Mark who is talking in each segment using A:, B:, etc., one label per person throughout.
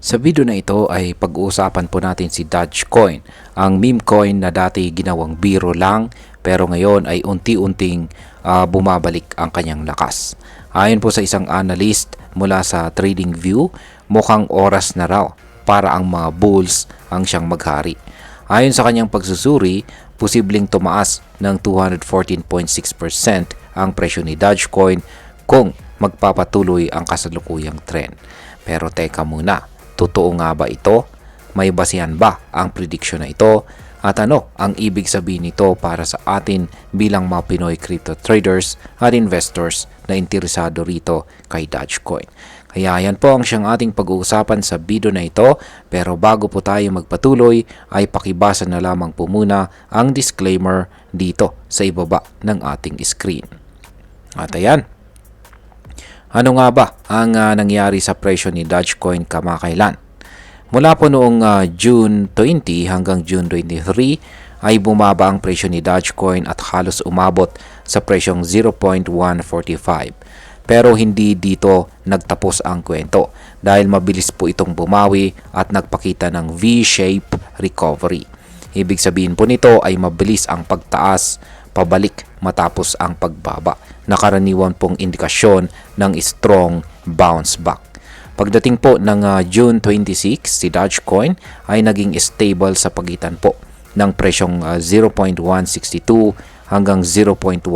A: Sa video na ito ay pag-uusapan po natin si Dogecoin, ang meme coin na dati ginawang biro lang pero ngayon ay unti-unting bumabalik ang kanyang lakas. Ayon po sa isang analyst mula sa TradingView, mukhang oras na raw para ang mga bulls ang siyang maghari. Ayon sa kanyang pagsusuri, posibleng tumaas ng 214.6% ang presyo ni Dogecoin kung magpapatuloy ang kasalukuyang trend. Pero teka muna, totoo nga ba ito? May basihan ba ang prediction na ito? At ano ang ibig sabihin nito para sa atin bilang mga Pinoy crypto traders at investors na interesado rito kay Dogecoin? Kaya yan po ang siyang ating pag-uusapan sa video na ito. Pero bago po tayo magpatuloy ay pakibasa na lamang po muna ang disclaimer dito sa ibaba ng ating screen. At ayan. Ano nga ba ang nangyari sa presyo ni Dogecoin kamakailan? Mula po noong June 20 hanggang June 23 ay bumaba ang presyo ni Dogecoin at halos umabot sa presyong 0.145. Pero hindi dito nagtapos ang kwento dahil mabilis po itong bumawi at nagpakita ng V-shape recovery. Ibig sabihin po nito ay mabilis ang pagtaas pabalik matapos ang pagbaba na karaniwan pong indikasyon ng strong bounce back. Pagdating po ng June 26, si Dogecoin ay naging stable sa pagitan po ng presyong 0.162 hanggang 0.167.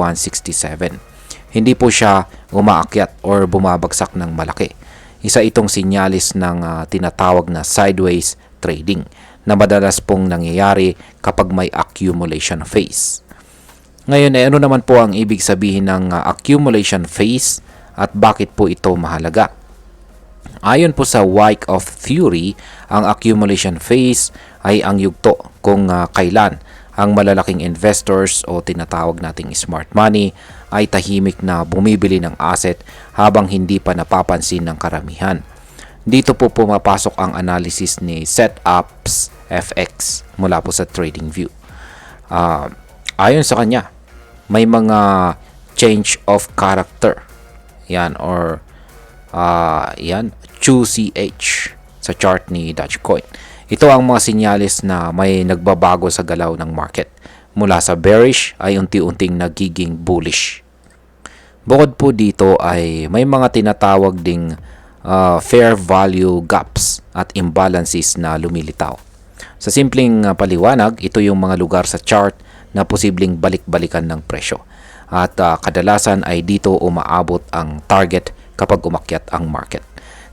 A: Hindi po siya umaakyat or bumabagsak ng malaki. Isa itong sinyalis ng tinatawag na sideways trading na madalas pong nangyayari kapag may accumulation phase. Ngayon, ano naman po ang ibig sabihin ng accumulation phase at bakit po ito mahalaga? Ayon po sa Wyckoff theory, ang accumulation phase ay ang yugto kung kailan ang malalaking investors o tinatawag nating smart money ay tahimik na bumibili ng asset habang hindi pa napapansin ng karamihan. Dito po pumapasok ang analysis ni Setups FX mula po sa TradingView. Ayon sa kanya, may mga change of character. Yan or yan, QCH sa chart ni Dogecoin. Ito ang mga sinyalis na may nagbabago sa galaw ng market. Mula sa bearish ay unti-unting nagiging bullish. Bukod po dito ay may mga tinatawag ding fair value gaps at imbalances na lumilitaw. Sa simpleng paliwanag, ito yung mga lugar sa chart na posibleng balik-balikan ng presyo. At kadalasan ay dito umaabot ang target kapag umakyat ang market.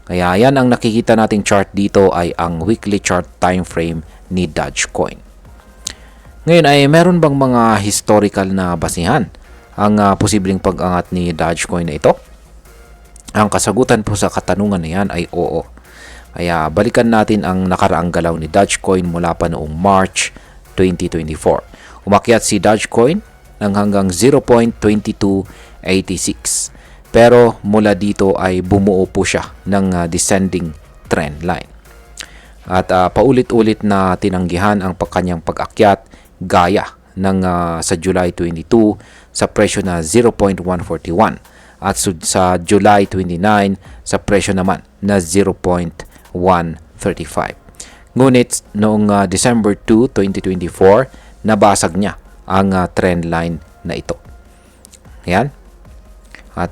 A: Kaya yan ang nakikita nating chart dito ay ang weekly chart time frame ni Dogecoin. Ngayon ay meron bang mga historical na basihan ang posibleng pag-angat ni Dogecoin na ito? Ang kasagutan po sa katanungan na yan ay oo. Kaya balikan natin ang nakaraang galaw ni Dogecoin mula pa noong March 2024. Umakyat si Dogecoin ng hanggang 0.2286. Pero mula dito ay bumuo po siya ng descending trend line. At paulit-ulit na tinanggihan ang kanyang pag-akyat gaya ng sa July 22 sa presyo na 0.141 at sa July 29 sa presyo naman na 0.135. Ngunit noong December 2, 2024, nabasag niya ang trend line na ito. Yan. At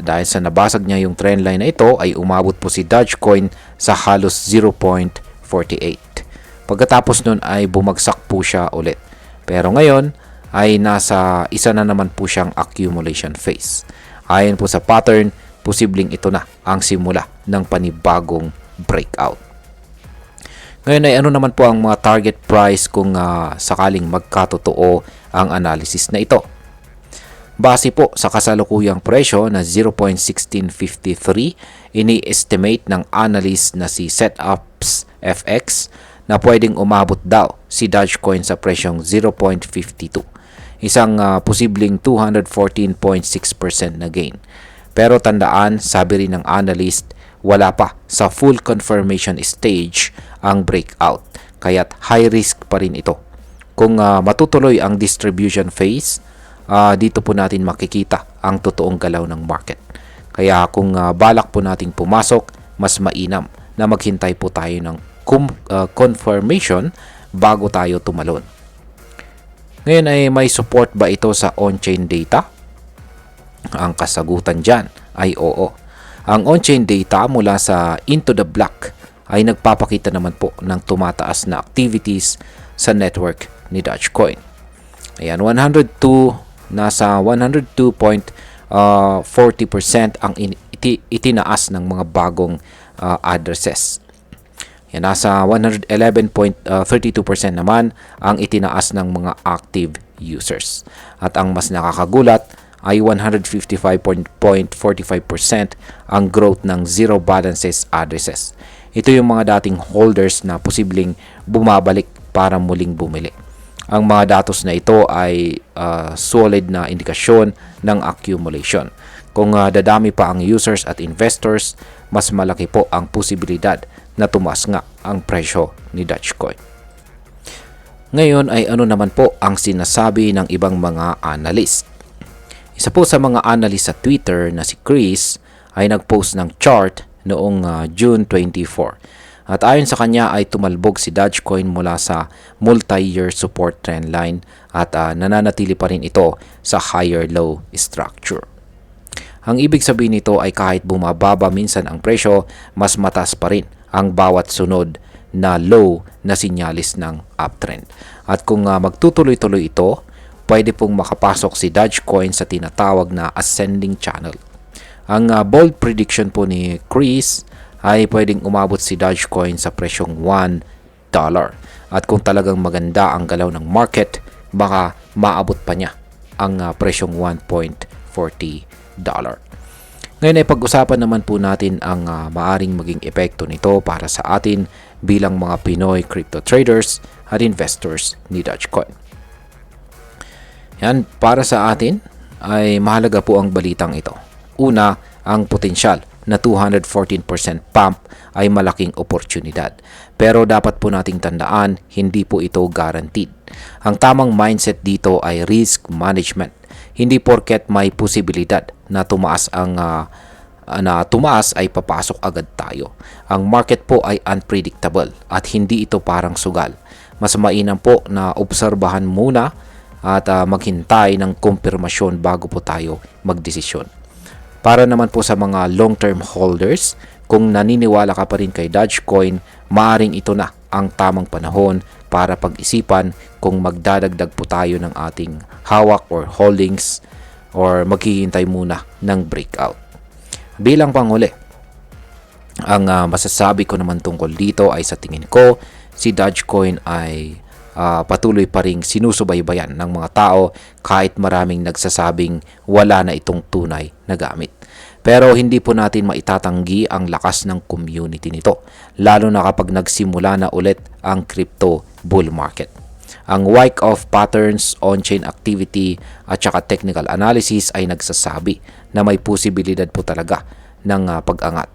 A: dahil sa nabasag niya yung trend line na ito ay umabot po si Dogecoin sa halos 0.48. Pagkatapos nun ay bumagsak po siya ulit. Pero ngayon ay nasa isa na naman po siyang accumulation phase. Ayon po sa pattern, posibleng ito na ang simula ng panibagong breakout. Ngayon ay ano naman po ang mga target price kung sakaling magkatotoo ang analysis na ito. Base po sa kasalukuyang presyo na 0.1653, ini-estimate ng analyst na si Setups FX na pwedeng umabot daw si Dogecoin sa presyong 0.52. Isang posibleng 214.6% na gain. Pero tandaan, sabi rin ng analyst, wala pa sa full confirmation stage ang breakout. Kaya't high risk pa rin ito. Kung matutuloy ang distribution phase, dito po natin makikita ang totoong galaw ng market. Kaya kung balak po nating pumasok, mas mainam na maghintay po tayo ng confirmation bago tayo tumalon. Ngayon ay may support ba ito sa on-chain data? Ang kasagutan dyan ay oo. Ang on-chain data mula sa Into the Black ay nagpapakita naman po ng tumataas na activities sa network ni Dogecoin. Ayan, nasa 102.40% ang itinaas ng mga bagong addresses. Yan, nasa 111.32% naman ang itinaas ng mga active users. At ang mas nakakagulat ay 155.45% ang growth ng zero balances addresses. Ito yung mga dating holders na posibleng bumabalik para muling bumili. Ang mga datos na ito ay solid na indikasyon ng accumulation. Kung dadami pa ang users at investors, mas malaki po ang posibilidad na tumaas nga ang presyo ni Dogecoin. Ngayon ay ano naman po ang sinasabi ng ibang mga analyst. Isa po sa mga analyst sa Twitter na si Chris ay nagpost ng chart noong June 24. At ayon sa kanya ay tumalbog si Dogecoin mula sa multi-year support trend line at nananatili pa rin ito sa higher low structure. Ang ibig sabihin nito ay kahit bumababa minsan ang presyo, mas mataas pa rin ang bawat sunod na low na sinyalis ng uptrend. At kung magtutuloy-tuloy ito, pwede pong makapasok si Dogecoin sa tinatawag na ascending channel. Ang bold prediction po ni Chris ay pwedeng umabot si Dogecoin sa presyong $1. At kung talagang maganda ang galaw ng market, baka maabot pa niya ang presyong $1.40. Ngayon ay pag-usapan naman po natin ang maaring maging epekto nito para sa atin bilang mga Pinoy crypto traders at investors ni Dogecoin. Yan, para sa atin ay mahalaga po ang balitang ito. Una, ang potensyal na 214% pump ay malaking oportunidad. Pero dapat po nating tandaan, hindi po ito guaranteed. Ang tamang mindset dito ay risk management. Hindi porket may posibilidad na tumaas ay papasok agad tayo. Ang market po ay unpredictable at hindi ito parang sugal. Mas mainam po na obserbahan muna at maghintay ng kumpirmasyon bago po tayo magdesisyon. Para naman po sa mga long-term holders, kung naniniwala ka pa rin kay Dogecoin, maaring ito na ang tamang panahon para pag-isipan kung magdadagdag po tayo ng ating hawak or holdings or maghihintay muna ng breakout. Bilang panghuli, ang masasabi ko naman tungkol dito ay sa tingin ko, si Dogecoin ay patuloy pa ring sinusubaybayan ng mga tao kahit maraming nagsasabing wala na itong tunay na gamit. Pero hindi po natin maitatanggi ang lakas ng community nito, lalo na kapag nagsimula na ulit ang crypto bull market. Ang Wyckoff patterns, on-chain activity at saka technical analysis ay nagsasabi na may posibilidad po talaga ng pag-angat.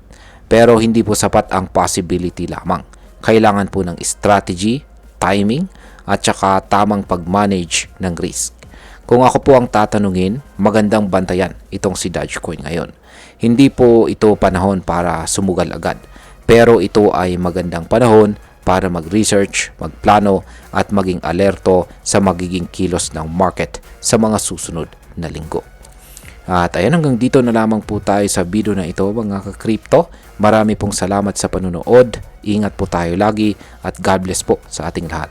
A: Pero hindi po sapat ang possibility lamang. Kailangan po ng strategy, timing, at saka tamang pag-manage ng risk. Kung ako po ang tatanungin, magandang bantayan itong si Dogecoin ngayon. Hindi po ito panahon para sumugal agad, pero ito ay magandang panahon para mag-research, magplano at maging alerto sa magiging kilos ng market sa mga susunod na linggo. At ayan, hanggang dito na lamang po tayo sa video na ito mga ka-crypto. Marami pong salamat sa panunood. Ingat po tayo lagi at God bless po sa ating lahat.